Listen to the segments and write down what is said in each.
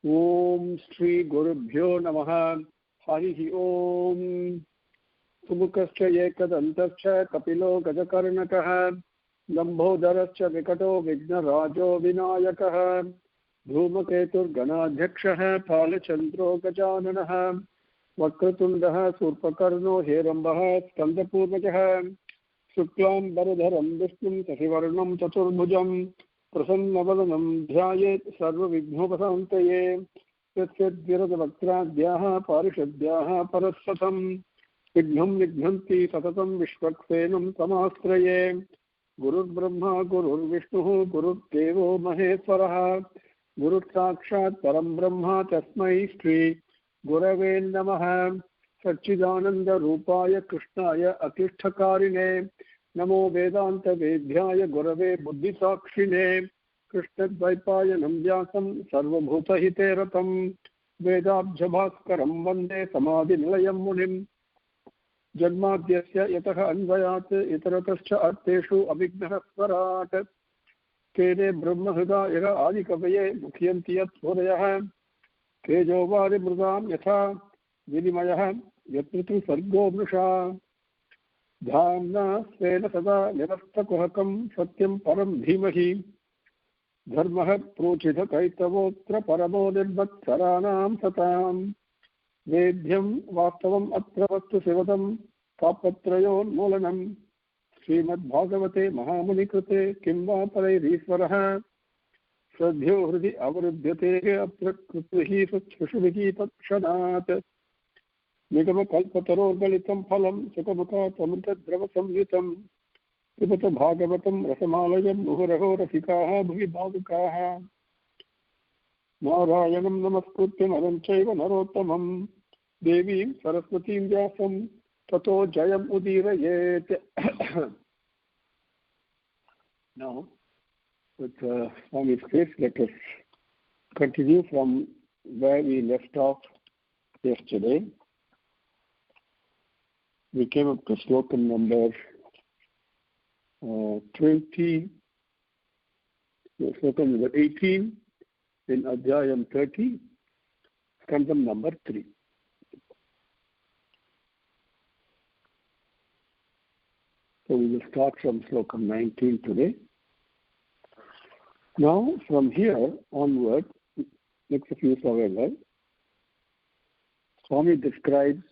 ओम श्री गुरुभ्यो नमः। हरिः ओम। सुमुखश्च एकदन्तश्च कपिलो गजकर्णकः लम्बोदरश्च विकटो विघ्नराजो विनायकः धूमकेतुर्गणाध्यक्षः फालचन्द्रो गजाननः वक्रतुण्डः शूर्पकर्णो हेरम्बः स्कन्दपूर्वजः शुक्लाम्बरधरं विष्णुं शशिवर्णं चतुर्भुजं प्रसन्नवदनं ध्यायेत् सर्वविघ्नोपशान्तये। यस्यद्विरदवक्त्राद्याः पारिषद्याः परस्वतं विघ्नं निघ्नन्ति सततं विश्वक्सेनं तमाश्रये। गुरुर्ब्रह्मा गुरुर्विष्णुः गुरुर्देवो महेश्वरः गुरुसाक्षात् परं ब्रह्म तस्मै श्री गुरवे नमः। सच्चिदानन्दरूपाय कृष्णाय अतिष्ठकारिणे नमो वेदान्तवेद्याय गुरवे बुद्धिसाक्षिणे कृष्णद्वैपायनं व्यासं सर्वभूतहिते रतं वेदाब्जभास्करं वन्दे समाधिनिलयं मुनिं। जन्माद्यस्य यतः अन्वयात् इतरतश्च अर्थेषु अभिघ्नस्वराट् तेने ब्रह्महृदाय आदिकवये मुह्यन्ति यत्सूरयः तेजोवारिमृदां यथा विनिमयः यत्र सर्गो मृषा धाम्ना स्वेन सदा निरस्तकुहकं सत्यं परं धीमहि धर्मः प्रोचितकैतवोऽत्र परमो निर्मत्सराणां सतां वेद्यं वास्तवम् अत्र वस्तु शिवदं तापत्रयोन्मूलनं श्रीमद्भागवते महामुनिकृते किं वा परैरीश्वरः श्रद्धयो हृदि अवरुध्यते अत्र कृतिः शुश्रुषुभिः तत्क्षणात् निगमकल्पतरोर्गलितं फलं सुखमुखात्मृतद्रवसंयुतं पिबत भागवतं रसमालयं मुहुरहो रसिकाः भुवि भावुकाः। नारायणं नमस्कृत्य नरं चैव नरोत्तमं देवीं सरस्वतीं व्यासं ततो जयम् उदीरयेत्। Now, with Swami's grace, let us continue from where we left off yesterday. We came up to sloka number 20, sloka number 18 in Adhyayam 30, skandam number 3. So we will start from sloka 19 today. Now, from here onward, next few however, Swami describes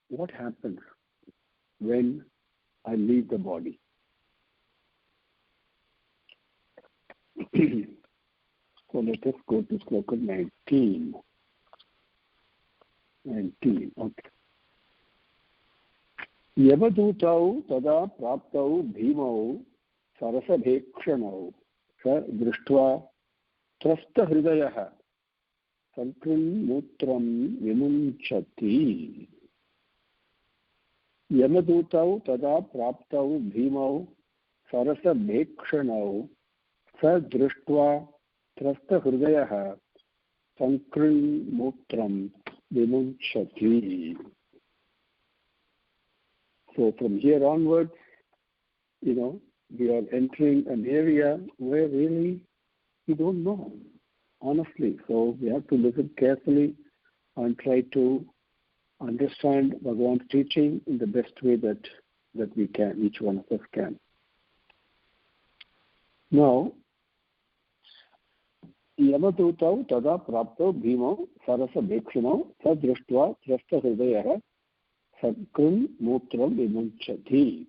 what happens when I leave the body. So let us go to sloka 19. 19, okay. यवदूतौ तदा प्राप्तौ भीमौ सरसभेक्षणौ स दृष्ट्वा त्रस्तहृदयः सङ्कृन्मूत्रं विमुञ्चति। यमदूतौ तदा प्राप्तौ भीमौ सरसभेक्षणौ स दृष्ट्वा त्रस्तहृदयः सङ्कृन्मूत्रं विमुञ्चति. So from here onwards, we are entering an area where really we don't know, honestly. So we have to listen carefully and try to understand Bhagavan's teaching in the best way that we can, each one of us can. Now, Yamadutau tada prapto bhimo sarasa bhekshino sadrishtva trastahridayah Sakrum mutram vimunchati.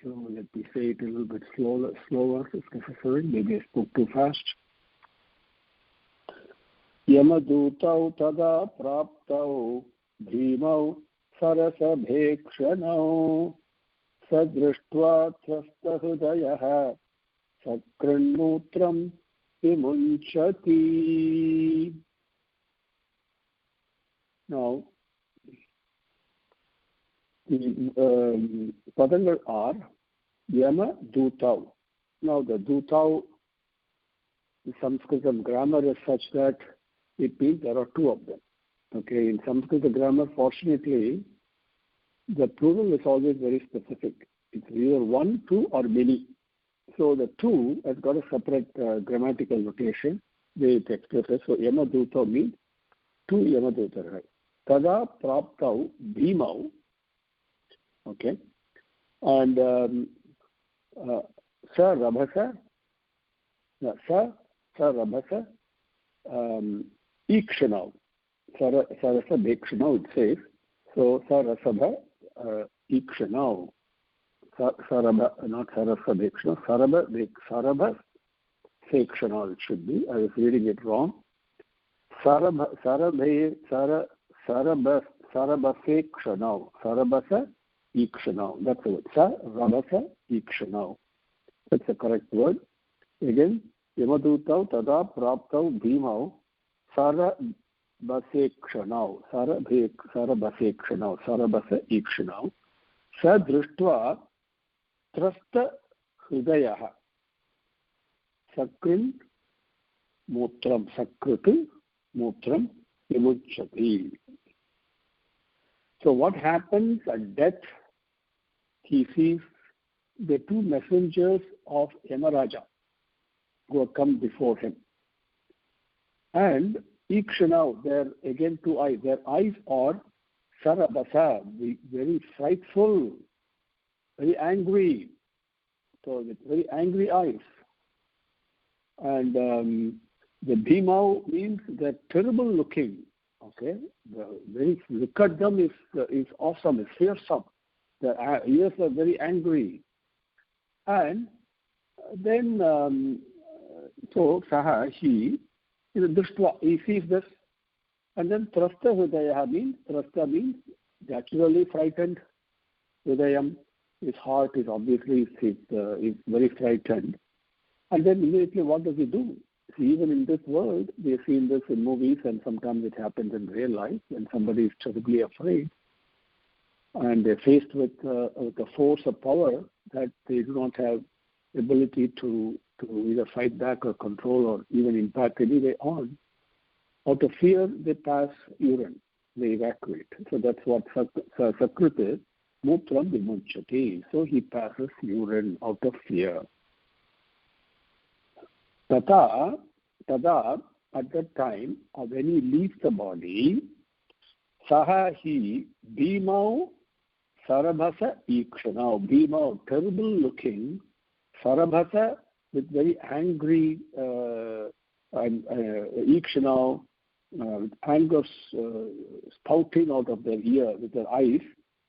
So let me say it a little bit slower if necessary. Maybe I spoke too fast. Yamadutau tada praptau bhimau sarasabhekshanau sadrishtva trastahridayah sakranmutram vimunchati. Now, the padangal are Yama Dutau. Now the Dutau, the Sanskrit grammar is such that it means there are two of them. Okay, in Sanskrit grammar, fortunately, the plural is always very specific. It's either one, two, or many. So the two has got a separate grammatical notation. way it expresses. So Yamaduta means two Yamaduta. Tada praptau bhimau. Okay. And sa rabhasa, sa rabhasa ikshanau. Sarasa bhekshanau it says. So sarasabha ikshanau. Sarabha, not sarasa bhekshanau. Sarabha sekshanau it should be. I was reading it wrong. Sarabha sekshanau. Sarabhasa ikshanau. That's the word. Sarabhasa ikshanau. That's the correct word. Again, Yamadutau tada praptau bhimau sarabasekshanau. Sarabasekshanau. Sarabhasa ikshanau. Sa drishtva trasta hridayaha. Sakrin mutram. Sakrit mutram vimuchyati. So what happens at death? He sees the two messengers of Yamaraja who have come before him. And Ikshanau, there again two eyes. Their eyes are Sarabasa, very frightful, very angry. So with very angry eyes. And the Bhimau means they're terrible looking. Okay, look at them is awesome, is fearsome. Their ears are very angry. And then, so Saha, he sees this. And then Trasta Hridaya means naturally frightened. Hridayam, his heart is obviously is very frightened. And then immediately what does he do? See, even in this world, we have seen this in movies, and sometimes it happens in real life when somebody is terribly afraid and they're faced with a force of power that they do not have ability to either fight back or control or even impact anyway on. Out of fear, they pass urine, they evacuate. So that's what Sakrit is, mutram vimuchyati. So he passes urine out of fear. Tada, at that time, when he leaves the body, saha he bhimau sarabhasa ikshanau. Bhimau, terrible looking, sarabhasa with very angry ikshanau, with anger spouting out of their ear, with their eyes.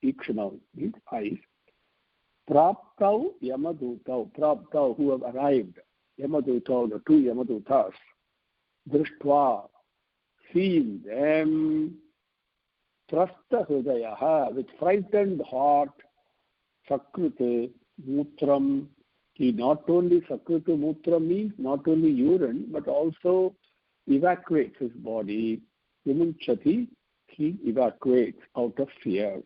Ikshanau means eyes. Praptau yamadutau. Praptau, who have arrived. Yamadutau, the two Yamadutas, drishtva, seeing them, trasta hridayaha, with frightened heart, sakrute mutram. He not only sakrute mutram means not only urine, but also evacuates his body. Vimuchyati, he evacuates out of fear.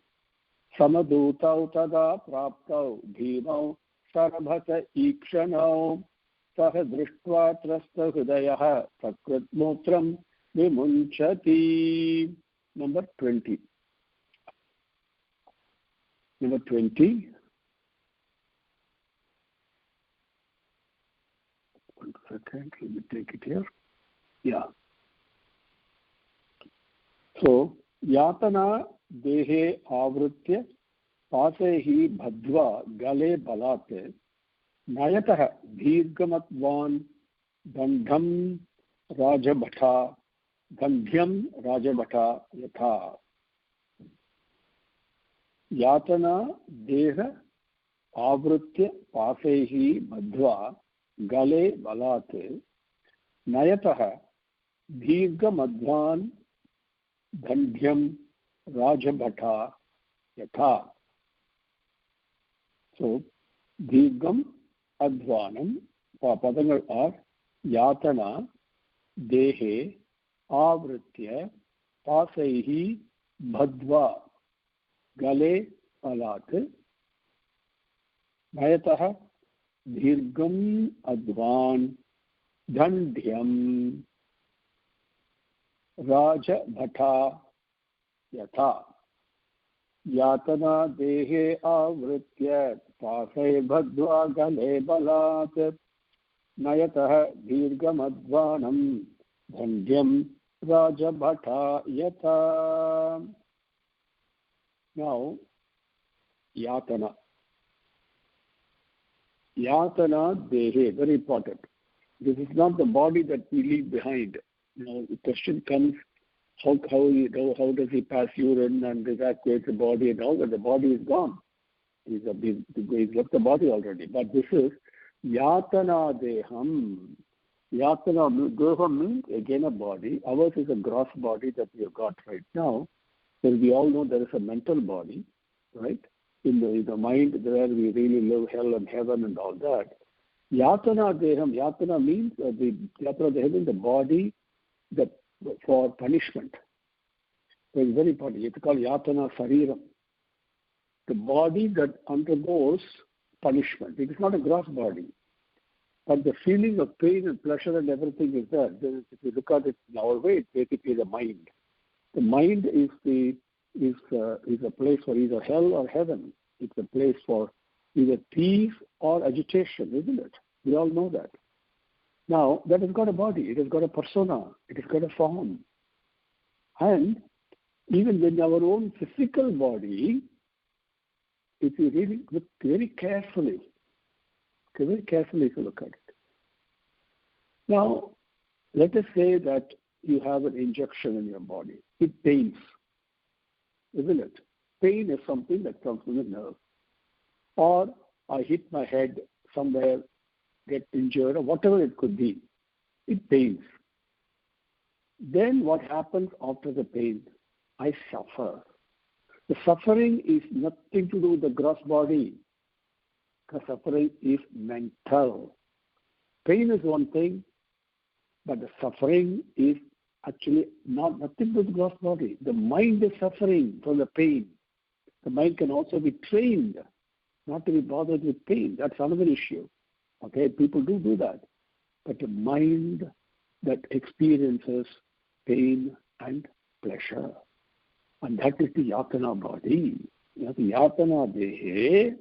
Samadutau tada praptau bhimau sarabhasa ikshanau. Sah drishtva trasta hridayah sakrit mutram vimunchati. Number 20. Number 20. One second, let me take it here. Yeah. So, yatana dehe avritya pasehi bhadva gale balate nayatah dheergamatvan gandhyam rajabhatha yatha. Yatana deha avritya pasehi bhadva gale balate nayatah dheergamadvan gandhyam rajabhatha yatha. So, dheergam advanam, padangal are yatana dehe avritya pasaihi bhadva gale alat nayatah dheergam advan dandhyam rajabhatha yatha. Yatana dehe avritya pasai bhadva gale balat nayatah dheergamadvanam Dhandyam Rajabhata Yata. Now, Yatana. Yatana Dehe, very important. This is not the body that we leave behind. Now, the question comes, how does he pass urine and evacuate the body and all that? The body is gone. He's left the body already. But this is Yatana Deham. Yatana Deham means again a body. Ours is a gross body that we have got right now. So we all know there is a mental body, right? In the mind where we really live hell and heaven and all that. Yatana Deham. Yatana means Yatana Deham is the body that for punishment. So it's very important. It's called Yatana Sariram. The body that undergoes punishment. It is not a gross body. But the feeling of pain and pleasure and everything is there. If you look at it in our way, it's basically the mind. The mind is a place for either hell or heaven. It's a place for either peace or agitation, isn't it? We all know that. Now, that has got a body. It has got a persona. It has got a form. And even in our own physical body, if you really look very carefully, if you look at it. Now, let us say that you have an injection in your body. It pains, isn't it? Pain is something that comes from the nerve. Or I hit my head somewhere, get injured, or whatever it could be. It pains. Then what happens after the pain? I suffer. The suffering is nothing to do with the gross body. The suffering is mental. Pain is one thing, but the suffering is actually nothing to do with the gross body. The mind is suffering from the pain. The mind can also be trained not to be bothered with pain. That's another issue. Okay, people do that. But the mind that experiences pain and pleasure. And that is the Yatana body. The Yatana Dehe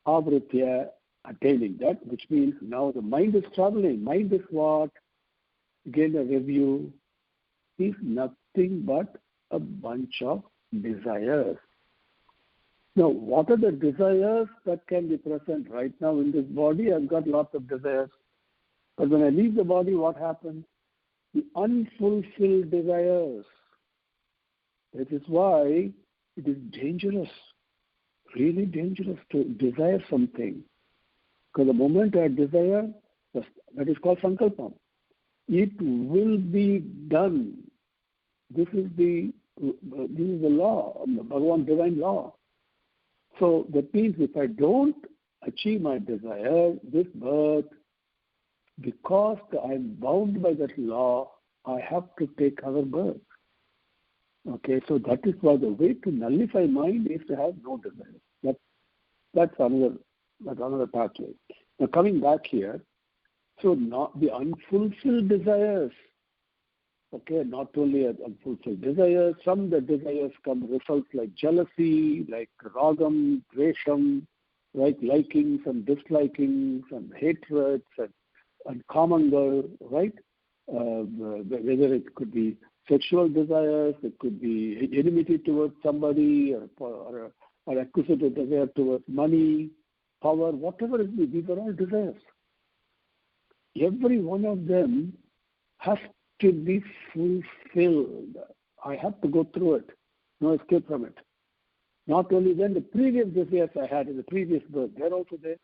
Avritya, attaining that, which means now the mind is traveling. Mind is what? Again, a review is nothing but a bunch of desires. Now, what are the desires that can be present right now in this body? I've got lots of desires. But when I leave the body, what happens? The unfulfilled desires. That is why it is dangerous, really dangerous to desire something. Because the moment I desire, that is called sankalpam. It will be done. This is the law, Bhagavan divine law. So that means if I don't achieve my desire, this birth, because I'm bound by that law, I have to take other birth. Okay, so that is why the way to nullify mind is to have no desire. That's another pathway. Now coming back here, so not the unfulfilled desires. Okay, not only unfulfilled desires, some the desires come results like jealousy, like ragam, dvesham, right, likings and dislikings and hatreds and kamangal, right? Whether it could be sexual desires, it could be enmity towards somebody, or acquisitive desire towards money, power, whatever it be. These are all desires. Every one of them has to be fulfilled. I have to go through it. No escape from it. Not only then, the previous desires I had in the previous birth, they're also there.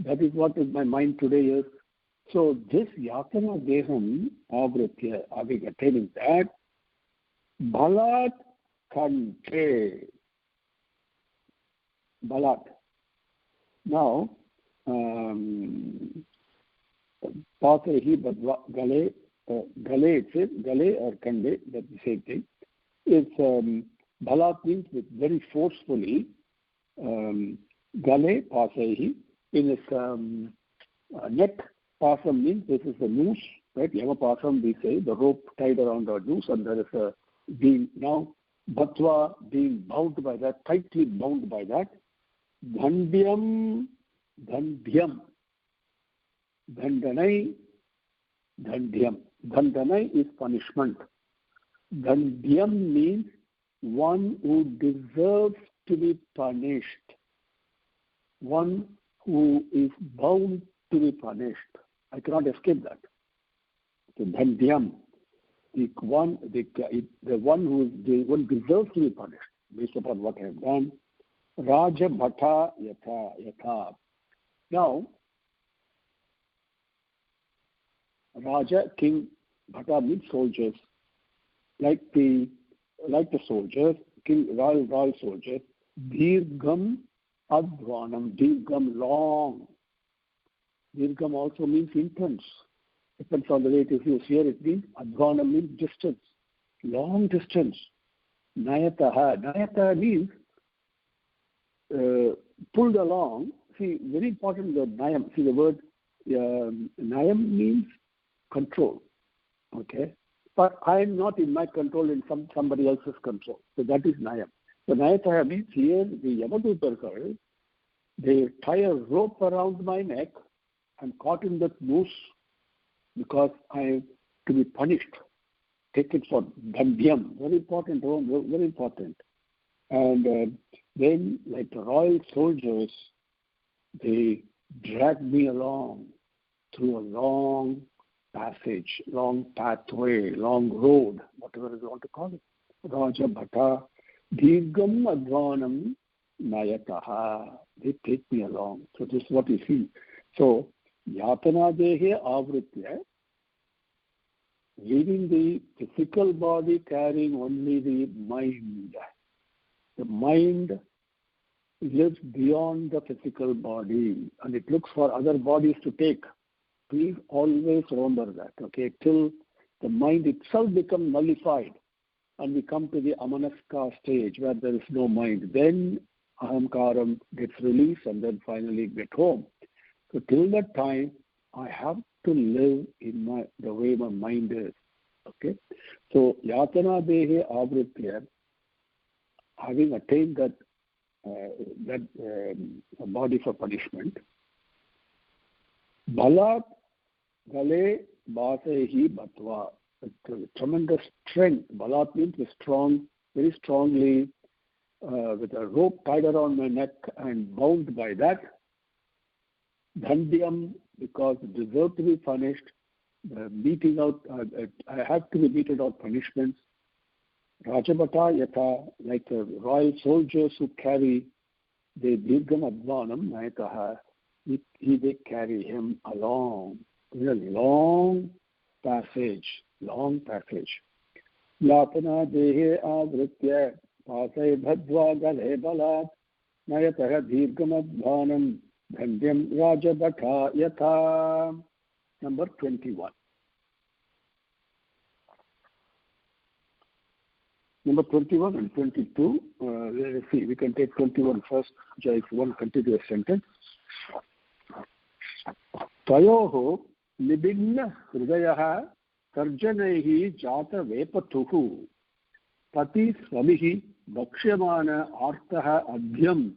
That is what is my mind today is. So this Yatana Deham Avritya, having attaining that, Balat Kante. Balat. Now, Pasahi Badva Gale, Gale it says, Gale or Kande, that's the same thing. It's Balat means with very forcefully, Gale Pasahi, in its neck. Pasam means this is the noose, right? Yama pasam, we say, the rope tied around our noose, and there is a being. Now, Bhatva being bound by that, tightly bound by that. Dhandyam, Dhandyam, Dhandanai, Dandhyam. Dandhanai is punishment. Dandhyam means one who deserves to be punished. One who is bound to be punished. I cannot escape that. So Dandhyam, the one who deserves to be punished based upon what I have done. Raja Bhata Yatha. Now, Raja, king, Bhata means soldiers. Like the soldiers, king, royal soldiers. Dirgham Advanam. Dirgham, long. Dirgham also means intense. Depends on the way it is used. Here it means Advanam means distance. Long distance. Nayataha. Nayataha means pulled along. See, very important word Nayam. See, the word Nayam means control. Okay? But I am not in my control, in somebody else's control. So that is Nayam. So Nayataha means here the Yamadutarkal, they tie a rope around my neck. I'm caught in that noose because I am to be punished. Take it for Dandhyam. Very important, very important. And then, like the royal soldiers, they drag me along through a long passage, long pathway, long road, whatever you want to call it. Raja Bhata, Dirgham Advanam Nayataha. They take me along. So this is what you see. So, Yatana Dehe Avritya, leaving the physical body, carrying only the mind. The mind lives beyond the physical body and it looks for other bodies to take. Please always remember that, okay, till the mind itself becomes nullified and we come to the amanaska stage where there is no mind. Then ahamkaram gets released and then finally get home. So till that time, I have to live in the way my mind is. Okay? So yatana dehe avritya, having attained that body for punishment, balat gale basehi batva, tremendous strength. Balat means strong, very strongly, with a rope tied around my neck and bound by that. Dandhyam, because I deserve to be punished, beating out, I have to be meted out punishments. Rajabhata Yatha, like the royal soldiers who carry the Dirgham Advanam Nayataha, they carry him along in a long passage. Yatana Dehe Avritya Pasai Bhadva Gale Balat Nayataha Dirgham Advanam Dandhyam Rajabhata Yatha. Number 21. Number 21 and 22, let's see, we can take 21 first, which is one continuous sentence. Tayoho nibinna hridayaha tarjanaihi jata vepatuhu pati swabihi bhakshyamana artaha adhyam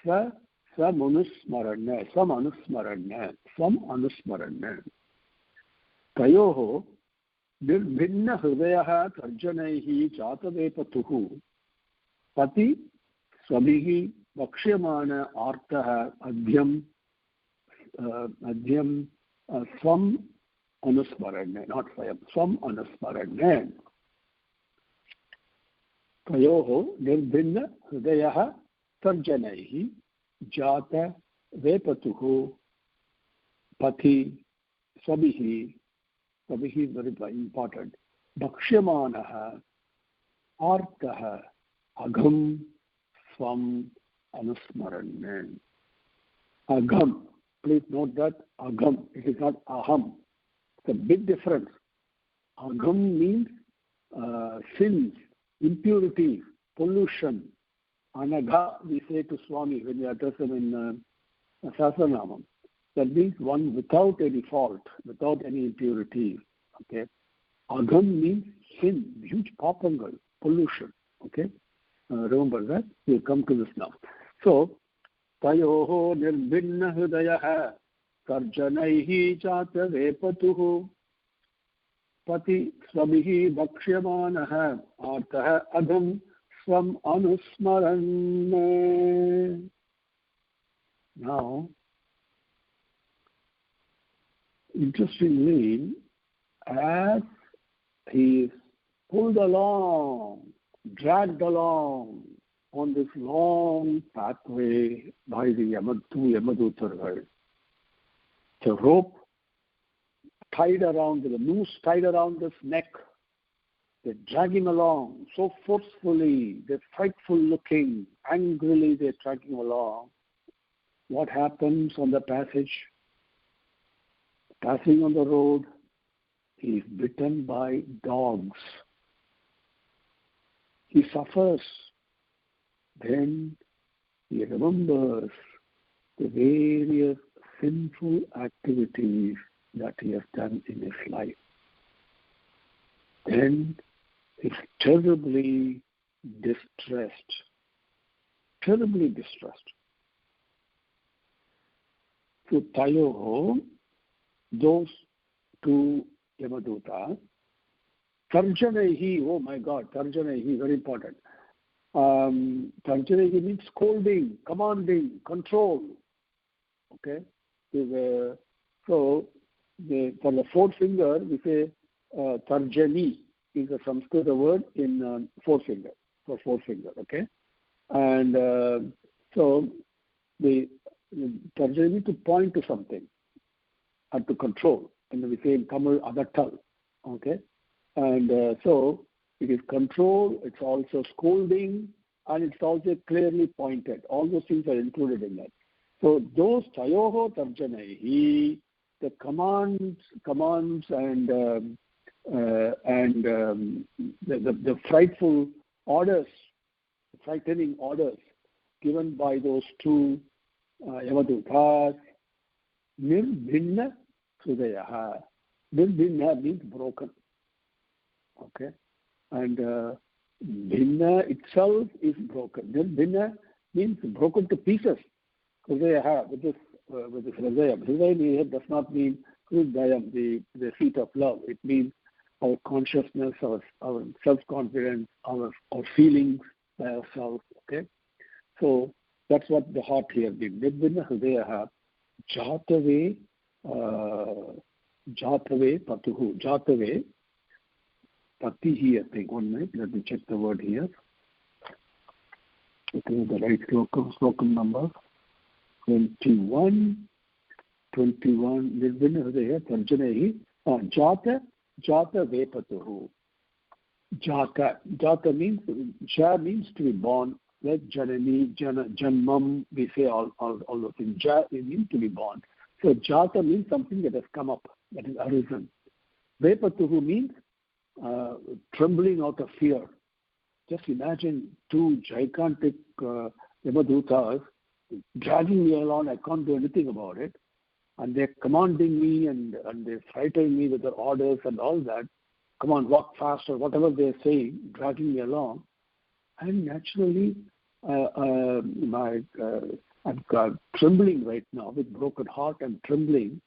swamanusmarana. Tayoho निर्भिन्न हृदयः तर्जनैः जातवेपतुः पति स्वभिः वक्ष्यमाण आर्तः अध्यं स्वम् अनुस्मरण्य, not स्वयं, स्वम् अनुस्मरण्य. तयोः निर्भिन्न हृदयः तर्जनैः जातवेपतुः पति स्वभिः is very important. Bhakshyamanaha artaha agham swam anusmarane. Agham. Please note that agham. It is not aham. It's a big difference. Agham means sins, impurities, pollution. Anagha, we say to Swami when we address him in Sahasranamam. That means one without any fault, without any impurity. Okay. Agham means sin, huge papangal, pollution. Okay. Remember that. We'll come to this now. So, tayoho nirbhinna hridayaha karjanaihi jata vepatuhu Pati Swabihi Bhakshyamanaha Artaha Adham Swam Anusmaran. Now, interestingly, as he is pulled along, dragged along on this long pathway by the Yamadutargal, the rope tied around, the noose tied around his neck, they drag him along so forcefully, they're frightful looking, angrily they're dragging along. What happens on the passage? Passing on the road, he is bitten by dogs. He suffers. Then he remembers the various sinful activities that he has done in his life. Then he's terribly distressed. Terribly distressed. So Tayoho, those two Yamadutas, Tarjanehi, oh my God, Tarjanehi, very important. Tarjanehi means scolding, commanding, control. Okay? So, for the forefinger, we say Tarjani is a Sanskrit word in forefinger, for forefinger, okay? And so, the Tarjani to point to something and to control. And we say in Tamil, Adattal, okay? And so, it is control, it's also scolding, and it's also clearly pointed. All those things are included in that. So those Tayoho Tarjanehi, the commands and the frightful orders, frightening orders given by those two Yamadutas, Nirbhinna Sudayaha. Nirbhinna means broken. Okay? And Bhinna itself is broken. Nirbhinna means broken to pieces. Hridaya, with this Hridayam. Hridayam does not mean Hridayam, the seat of love. It means our consciousness, our self-confidence, our feelings by ourselves. Okay? So that's what the heart here means. Nirbhinna Hridaya Jatave Patuhu. Jatave Patihi, I think. 1 minute. Let me check the word here. Okay, the right slokam number. 21. Nirbhinna Hridaya Tarjanehi Jata Vepatuhu. Jata means, Ja means to be born, like Janani, Janmam, we say all those things. Ja, it means to be born. So Jata means something that has come up, that is arisen. Vepatuhu means trembling out of fear. Just imagine two gigantic Yamadutas dragging me along. I can't do anything about it. And they're commanding me and they're frightening me with their orders and all that. Come on, walk faster, whatever they're saying, dragging me along. And naturally, I'm trembling right now with broken heart. I'm trembling.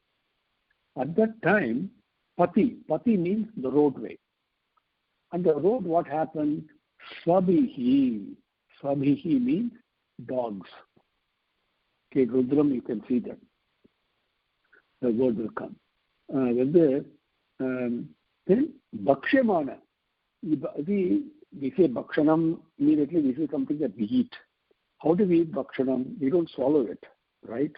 At that time, Pati means the roadway. And the road, what happened? Swabihi means dogs. Okay, Rudram, you can see that. The word will come. Then Bhakshyamana. We say Bhakshanam, immediately we say something that we eat. How do we eat Bhakshanam? We don't swallow it, right?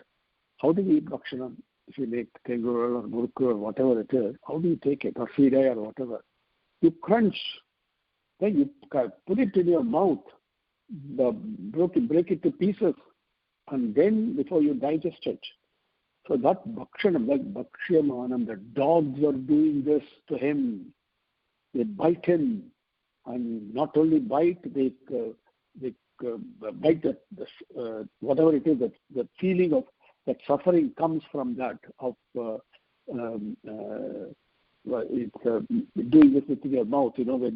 How do we eat Bhakshanam? If you make Kengur or Murku or whatever it is, how do you take it? Or Fidai or whatever? You crunch. Then you put it in your mouth. Break it to pieces. And then before you digest it. So that Bhakshanam, like Bhakshamanam, the dogs are doing this to him. They bite him. And not only bite, they bite whatever it is, that feeling of that suffering comes from that, of doing this with your mouth. You know, when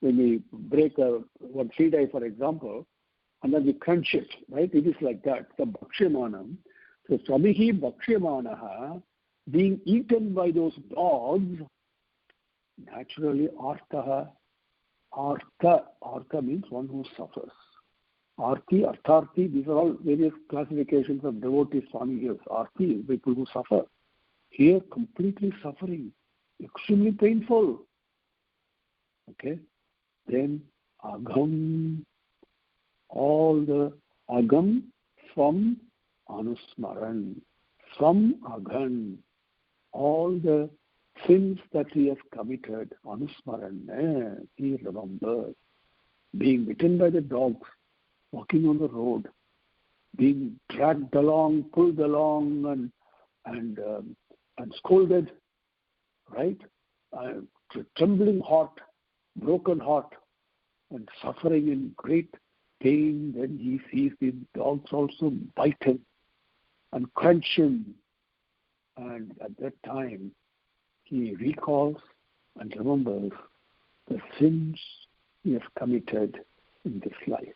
we break one Fidai, for example, and then we crunch it, right? It is like that. So Bhakshamanam. So Swabihi Bhakshyamanaha, being eaten by those dogs, naturally artha. Artha means one who suffers. Arti, Artharti, these are all various classifications of devotees Swami gives. Arti is people who suffer. Here, completely suffering, extremely painful. Okay? Then, Agam, all the Agam from Anusmaran, from Agam, all the sins that he has committed, Anusmaran, he remembers. Being bitten by the dogs, walking on the road, being dragged along, pulled along, and scolded, right? Trembling heart, broken heart, and suffering in great pain. Then he sees these dogs also bite him and crunch him. And at that time, he recalls and remembers the sins he has committed in this life.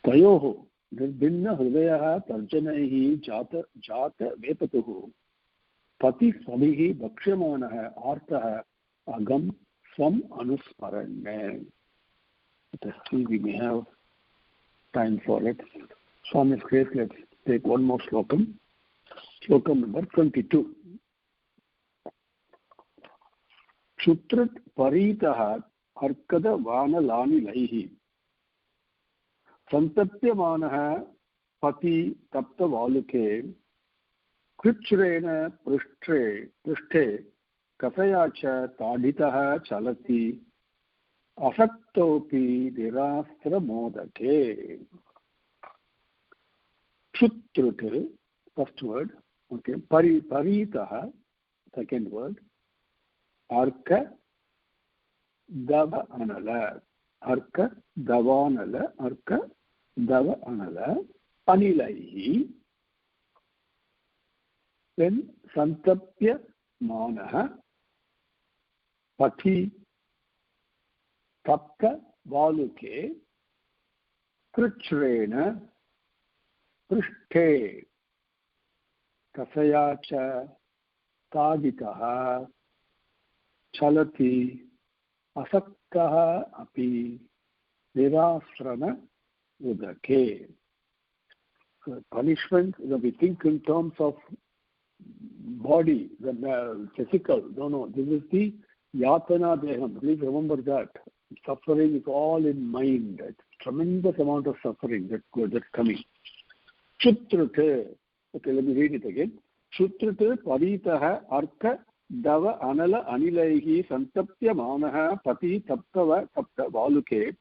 तयोः निर्भिन्न हृदयः तर्जनैः जात वेपतुः पति स्वभिः भक्ष्यमानः आर्तः अगम स्वम अनुस्मरन्. Let's see, we may have time for it. Swami is great. Let's take one more slokam. Slokam number 22. क्षुत्रत् परीतः अर्कद वानलानिलैः संतप्यमानः पति तप्तवालुके कृच्छ्रेण पृष्ठे कथया च ताडितः चलति असक्तोऽपि निरास्त्रमोदके. क्षुत्रत्, first word, okay, paritah, second word, arka dava anala, arka davanala, arka dava anala, anilaihi. Then santapya manaha pati tapta valuke krichrena पृष्ठे कथया च ताडितः चलति असक्तः अपि निराश्रम उदके. Punishment, we think in terms of body, the physical. No, this is the yatana deham. Please remember that. Suffering is all in mind. It's tremendous amount of suffering that's coming. Shutrute. Okay, let me read it again. Shutrute paritah arka dava anala anilaihi santapya manaha pati taptava tapta valuke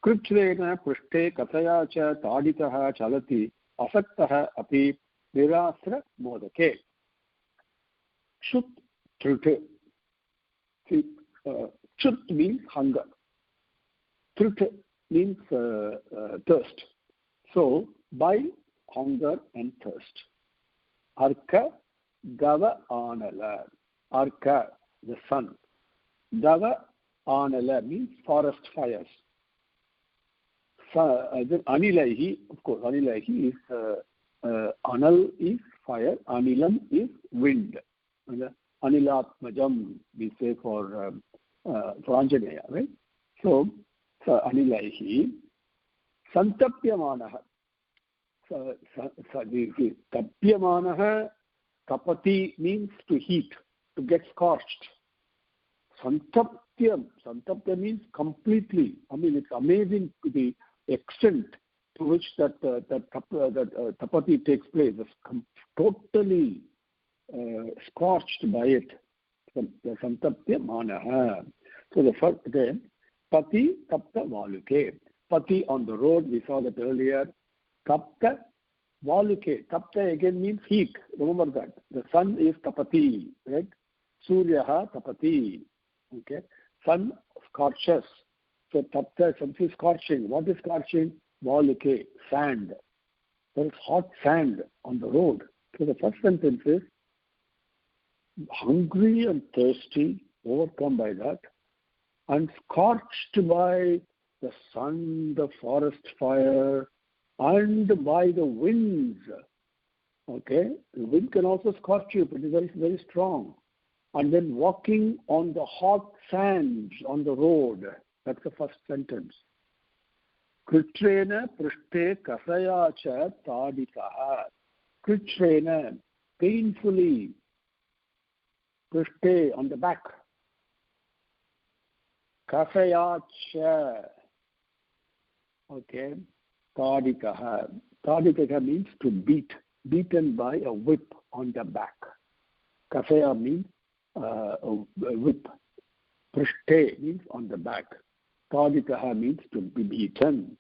krichrena prishte kathaya cha taditaha chalati asaktaha api nirasra modake. Shutrute. Chut means hunger. Trut means thirst. So, by hunger and thirst. Arka dava anala. Arka, the sun. Dava anala means forest fires. Anilaihi, of course, anilaihi is anal is fire, anilam is wind. Anilatmajam, we say for Anjaneya, right? So anilaihi santapyamanaha. Tapyamanaha, tapati means to heat, to get scorched. Santapya means completely. I mean, it's amazing to the extent to which that tapati takes place. It's totally scorched by it. Santapyamanaha. So the first then, pati tapta valuke. Pati on the road, we saw that earlier. Tapta valuke. Tapta again means heat. Remember that. The sun is tapati, right? Suryaha tapati. Okay. Sun scorches. So tapta, something scorching. What is scorching? Valuke, sand. There is hot sand on the road. So the first sentence is hungry and thirsty, overcome by that, and scorched by the sun, the forest fire, and by the winds. Okay? The wind can also scorch you, but it's very, very strong. and then walking on the hot sands on the road. That's the first sentence. Kritrena prishte kasaya cha tadikaha. Kritrena, painfully, prishte, on the back. Kasaya cha, okay, tadikaha. Tadikaha means to beat, beaten by a whip on the back. Kasaya means a whip. Prishte means on the back. Tadikaha means to be beaten.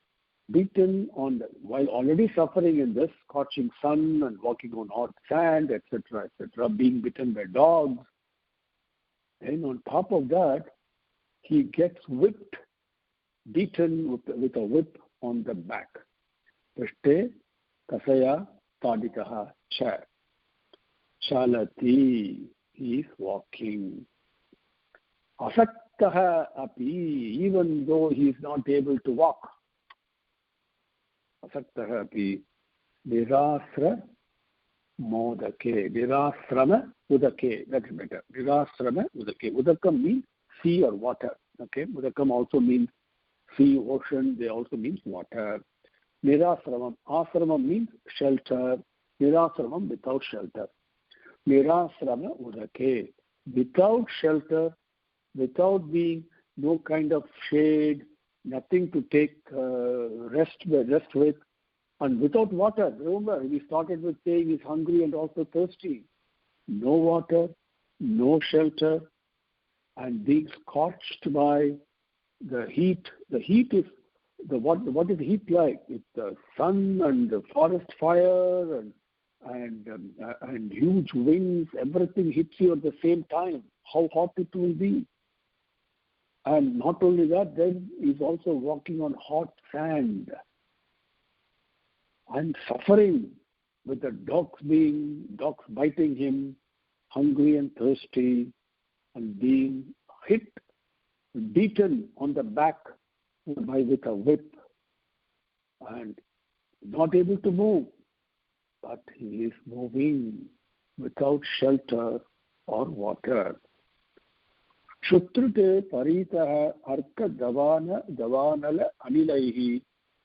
Beaten on the, while already suffering in this scorching sun and walking on hot sand, etc., etc., being bitten by dogs. Then on top of that, he gets whipped, beaten with a whip on the back. Prishte, kasaya, tadikaha, cha. Chalati, he is walking. Asaktaha api, even though he is not able to walk. Asaktaha api, virasra modake, virasrama udake, that's better. Virasrama udake. Udakam means sea or water. Okay, udakam also means sea, ocean, they also means water. Nirasramam, asramam means shelter. Nirasramam, without shelter. Nirasrama udake, without shelter, without being no kind of shade, nothing to take rest with, and without water. Remember, we started with saying he's hungry and also thirsty. No water, no shelter, and being scorched by the heat. The heat is what is heat like? It's the sun and the forest fire and huge winds. Everything hits you at the same time. How hot it will be. And not only that, then he's also walking on hot sand and suffering with the dogs biting him, hungry and thirsty, and being hit, beaten on the back with a whip, and not able to move. But he is moving without shelter or water. Shutrute paritah arka davanala anilaihi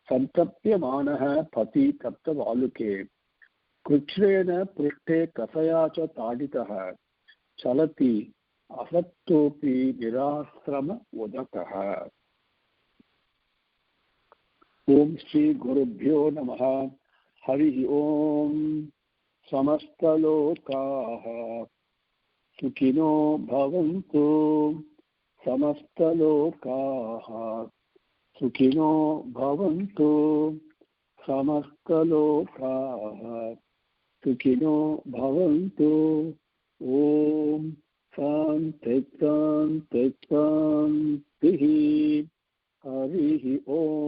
santapyamanaha pati tapta valuke kutrena prishte kasaya cha taditaha chalati asattopi virasrama udakaha. Om Shri Gurubhyo Namaha. Hari Om. Samastalokaha Sukhino bhavantu. Samastalokaha Sukhino bhavantu. Samastalokaha Sukhino bhavantu. Om Santi Santi Santi. Hari Om.